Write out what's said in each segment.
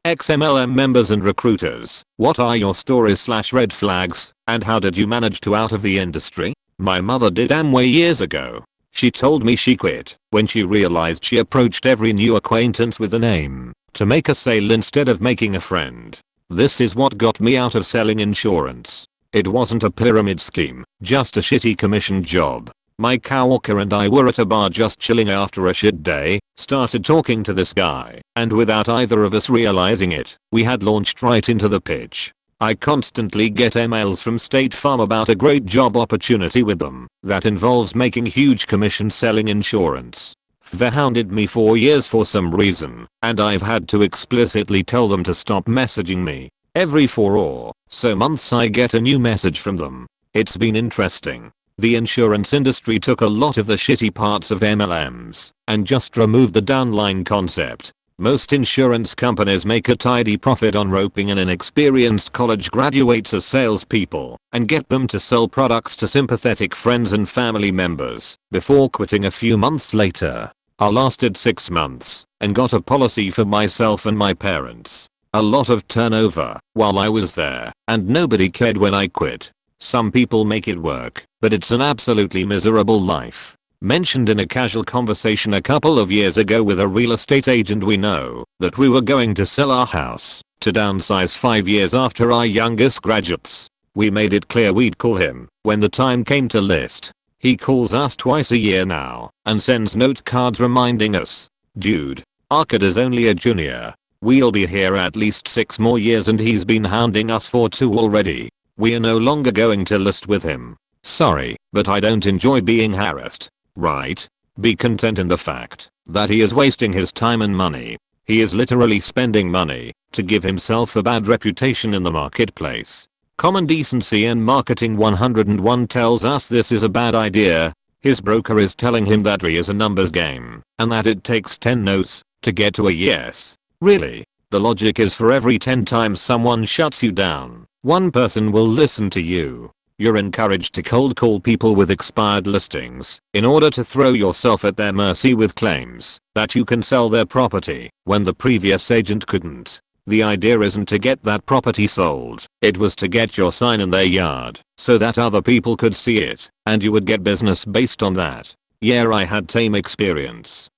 Ex-MLM members and recruiters, what are your stories/red flags, and how did you manage to out of the industry? My mother did Amway years ago. She told me she quit when she realized she approached every new acquaintance with a name to make a sale instead of making a friend. This is what got me out of selling insurance. It wasn't a pyramid scheme, just a shitty commission job. My coworker and I were at a bar just chilling after a shit day, started talking to this guy, and without either of us realizing it, we had launched right into the pitch. I constantly get emails from State Farm about a great job opportunity with them that involves making huge commission selling insurance. They hounded me for years for some reason, and I've had to explicitly tell them to stop messaging me. Every 4 or so months I get a new message from them. It's been interesting. The insurance industry took a lot of the shitty parts of MLMs and just removed the downline concept. Most insurance companies make a tidy profit on roping in inexperienced college graduates as salespeople and get them to sell products to sympathetic friends and family members before quitting a few months later. I lasted 6 months and got a policy for myself and my parents. A lot of turnover while I was there, and nobody cared when I quit. Some people make it work, but it's an absolutely miserable life. Mentioned in a casual conversation a couple of years ago with a real estate agent we know that we were going to sell our house to downsize 5 years after our youngest graduates. We made it clear we'd call him when the time came to list. He calls us twice a year now and sends note cards reminding us, "Dude, our kid is only a junior. We'll be here at least 6 more years and he's been hounding us for 2 already. We are no longer going to list with him. Sorry, but I don't enjoy being harassed." Right? Be content in the fact that he is wasting his time and money. He is literally spending money to give himself a bad reputation in the marketplace. Common decency and marketing 101 tells us this is a bad idea. His broker is telling him that he is a numbers game and that it takes 10 no's to get to a yes. Really? The logic is for every 10 times someone shuts you down, 1 person will listen to you. You're encouraged to cold call people with expired listings in order to throw yourself at their mercy with claims that you can sell their property when the previous agent couldn't. The idea isn't to get that property sold, it was to get your sign in their yard so that other people could see it and you would get business based on that. Yeah, I had same experience.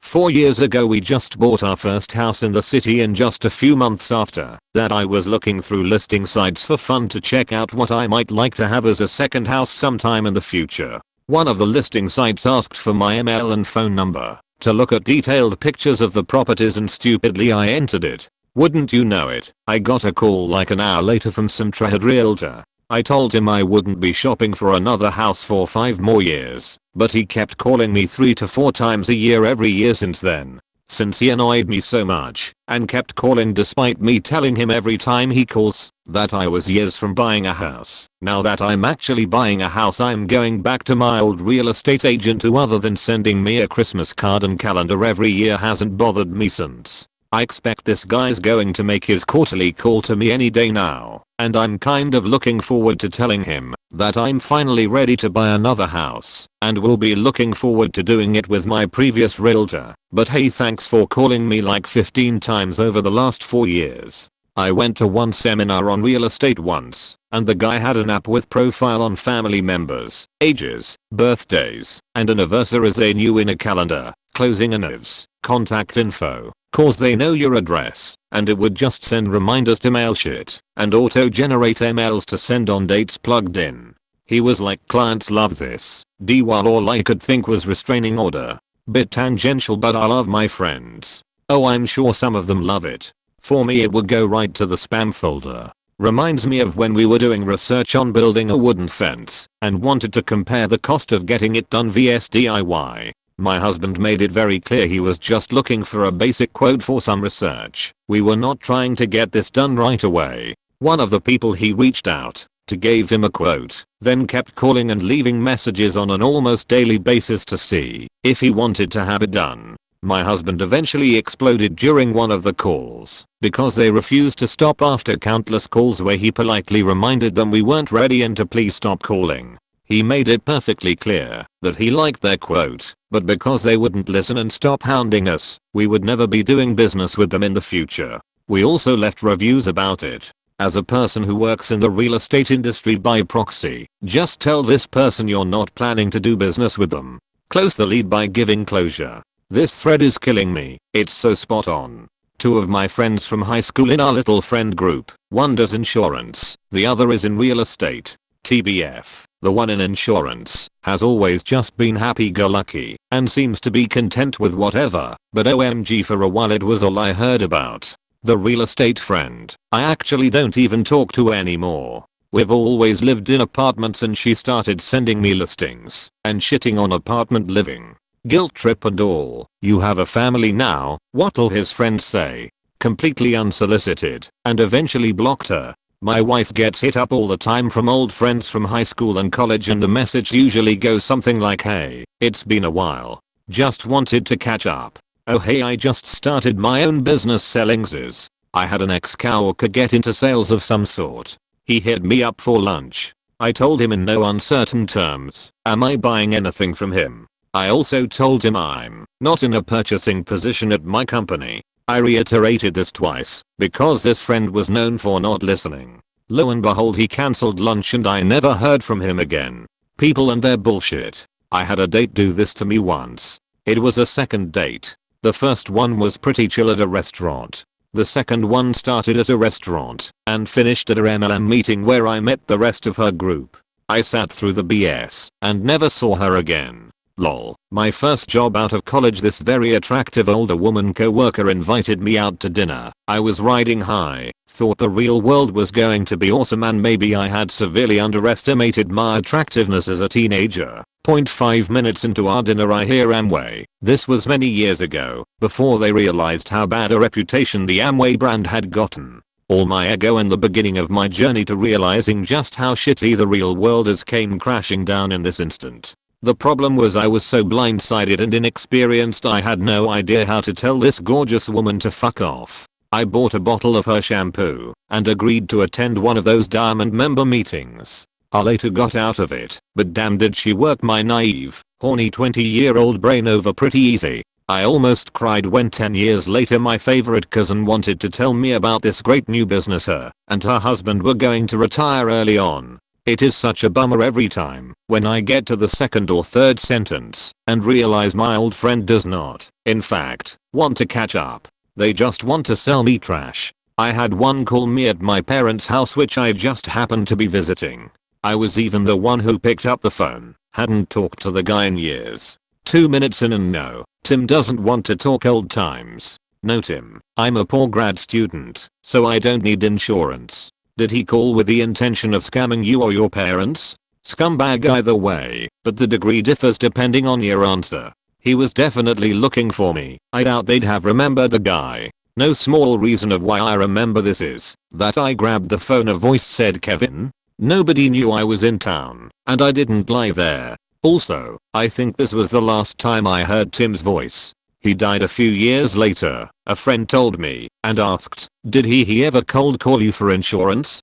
4 years ago we just bought our first house in the city, and just a few months after that I was looking through listing sites for fun to check out what I might like to have as a second house sometime in the future. One of the listing sites asked for my email and phone number to look at detailed pictures of the properties, and stupidly I entered it. Wouldn't you know it, I got a call like an hour later from some trad realtor. I told him I wouldn't be shopping for another house for 5 more years, but he kept calling me 3 to 4 times a year every year since then. Since he annoyed me so much and kept calling despite me telling him every time he calls that I was years from buying a house. Now that I'm actually buying a house, I'm going back to my old real estate agent who, other than sending me a Christmas card and calendar every year, hasn't bothered me since. I expect this guy's going to make his quarterly call to me any day now, and I'm kind of looking forward to telling him that I'm finally ready to buy another house and will be looking forward to doing it with my previous realtor. But hey, thanks for calling me like 15 times over the last 4 years. I went to one seminar on real estate once, and the guy had an app with profile on family members, ages, birthdays, and anniversaries they knew in a calendar, closing annives, contact info, cause they know your address, and it would just send reminders to mail shit and auto-generate emails to send on dates plugged in. He was like, clients love this. While all I could think was restraining order. Bit tangential, but I love my friends. Oh, I'm sure some of them love it. For me it would go right to the spam folder. Reminds me of when we were doing research on building a wooden fence and wanted to compare the cost of getting it done vs DIY. My husband made it very clear he was just looking for a basic quote for some research. We were not trying to get this done right away. One of the people he reached out to gave him a quote, then kept calling and leaving messages on an almost daily basis to see if he wanted to have it done. My husband eventually exploded during one of the calls because they refused to stop after countless calls where he politely reminded them we weren't ready and to please stop calling. He made it perfectly clear that he liked their quote, but because they wouldn't listen and stop hounding us, we would never be doing business with them in the future. We also left reviews about it. As a person who works in the real estate industry by proxy, just tell this person you're not planning to do business with them. Close the lead by giving closure. This thread is killing me. It's so spot on. Two of my friends from high school in our little friend group, one does insurance, the other is in real estate. TBF, the one in insurance, has always just been happy-go-lucky and seems to be content with whatever, but OMG, for a while it was all I heard about. The real estate friend, I actually don't even talk to anymore. We've always lived in apartments and she started sending me listings and shitting on apartment living. Guilt trip and all. You have a family now, what'll his friends say? Completely unsolicited, and eventually blocked her. My wife gets hit up all the time from old friends from high school and college, and the message usually goes something like, hey, it's been a while. Just wanted to catch up. Oh hey, I just started my own business selling Z's. I had an ex-coworker get into sales of some sort. He hit me up for lunch. I told him in no uncertain terms, am I buying anything from him? I also told him I'm not in a purchasing position at my company. I reiterated this twice because this friend was known for not listening. Lo and behold, he cancelled lunch and I never heard from him again. People and their bullshit. I had a date do this to me once. It was a second date. The first one was pretty chill at a restaurant. The second one started at a restaurant and finished at a MLM meeting where I met the rest of her group. I sat through the BS and never saw her again. Lol. My first job out of college, this very attractive older woman co-worker invited me out to dinner. I was riding high, thought the real world was going to be awesome, and maybe I had severely underestimated my attractiveness as a teenager. 0.5 minutes into our dinner I hear Amway. This was many years ago, before they realized how bad a reputation the Amway brand had gotten. All my ego in the beginning of my journey to realizing just how shitty the real world is came crashing down in this instant. The problem was I was so blindsided and inexperienced I had no idea how to tell this gorgeous woman to fuck off. I bought a bottle of her shampoo and agreed to attend one of those diamond member meetings. I later got out of it, but damn did she work my naive, horny 20-year-old brain over pretty easy. I almost cried when 10 years later my favorite cousin wanted to tell me about this great new business her and her husband were going to retire early on. It is such a bummer every time when I get to the second or third sentence and realize my old friend does not, in fact, want to catch up. They just want to sell me trash. I had one call me at my parents' house which I just happened to be visiting. I was even the one who picked up the phone, hadn't talked to the guy in years. 2 minutes in and no, Tim doesn't want to talk old times. No Tim, I'm a poor grad student, so I don't need insurance. Did he call with the intention of scamming you or your parents? Scumbag either way, but the degree differs depending on your answer. He was definitely looking for me. I doubt they'd have remembered the guy. No small reason of why I remember this is that I grabbed the phone, a voice said Kevin. Nobody knew I was in town, and I didn't lie there. Also, I think this was the last time I heard Tim's voice. He died a few years later, a friend told me, and asked, did he ever cold call you for insurance?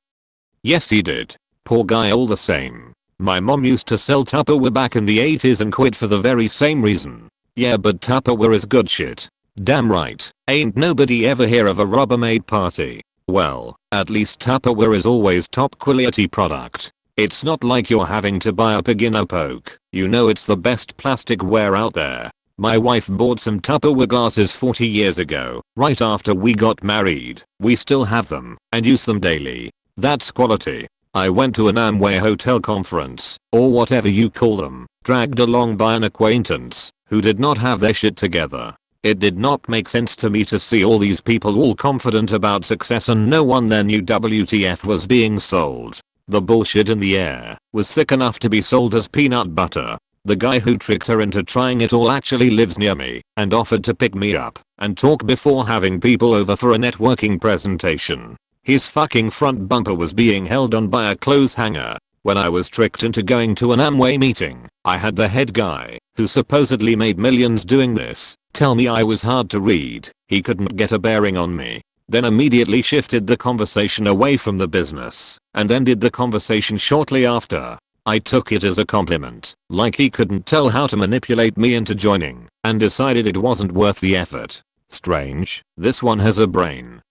Yes he did. Poor guy all the same. My mom used to sell Tupperware back in the 80s and quit for the very same reason. Yeah, but Tupperware is good shit. Damn right, ain't nobody ever hear of a Rubbermaid party. Well, at least Tupperware is always top quality product. It's not like you're having to buy a beginner poke. You know it's the best plasticware out there. My wife bought some Tupperware glasses 40 years ago, right after we got married. We still have them and use them daily. That's quality. I went to an Amway hotel conference, or whatever you call them, dragged along by an acquaintance who did not have their shit together. It did not make sense to me to see all these people all confident about success and no one there knew WTF was being sold. The bullshit in the air was thick enough to be sold as peanut butter. The guy who tricked her into trying it all actually lives near me and offered to pick me up and talk before having people over for a networking presentation. His fucking front bumper was being held on by a clothes hanger. When I was tricked into going to an Amway meeting, I had the head guy, who supposedly made millions doing this, tell me I was hard to read. He couldn't get a bearing on me. Then immediately shifted the conversation away from the business and ended the conversation shortly after. I took it as a compliment, like he couldn't tell how to manipulate me into joining, and decided it wasn't worth the effort. Strange, this one has a brain.